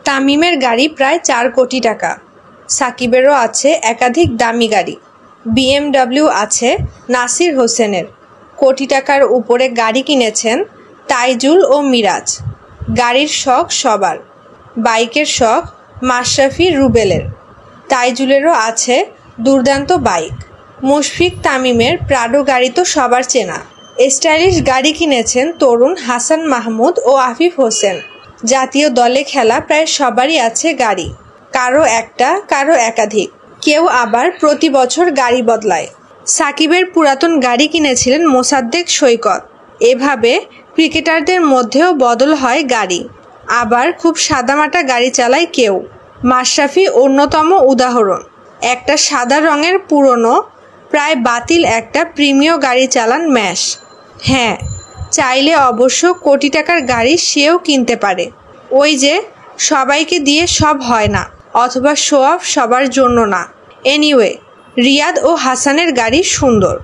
তামিমের গাড়ি প্রায় 4 কোটি টাকা। সাকিবেরও আছে একাধিক দামি গাড়ি। BMW আছে নাসির হোসেনের। কোটি টাকার উপরে গাড়ি কিনেছেন তাইজুল ও মিরাজ। গাড়ির শখ সবার। বাইকের শখ মাশরাফি রুবেলের। তাইজুলেরও আছে দুর্দান্ত বাইক। মুশফিক তামিমের প্রাডো গাড়ি তো সবার চেনা। স্টাইলিশ গাড়ি কিনেছেন তরুণ হাসান মাহমুদ ও আফিফ হোসেন। জাতীয় দলে খেলা প্রায় সবারই আছে গাড়ি, কারো একটা কারো একাধিক, কেউ আবার প্রতি বছর গাড়ি বদলায়। সাকিবের পুরাতন গাড়ি কিনেছিলেন মোসাদ্দেক সৈকত। এভাবে ক্রিকেটারদের মধ্যেও বদল হয় গাড়ি। আবার খুব সাদামাটা গাড়ি চালায় কেউ। মাশরাফি অন্যতম উদাহরণ। একটা সাদা রঙের পুরনো প্রায় বাতিল একটা প্রিমিয় গাড়ি চালান ম্যাশ। হ্যাঁ, চাইলে অবশ্য কোটি টাকার গাড়ি সেও কিনতে পারে। ওই যে সবাইকে দিয়ে সব হয় না, অথবা শো অফ সবার জন্য না। এনিওয়ে, রিয়াদ ও হাসানের গাড়ি সুন্দর।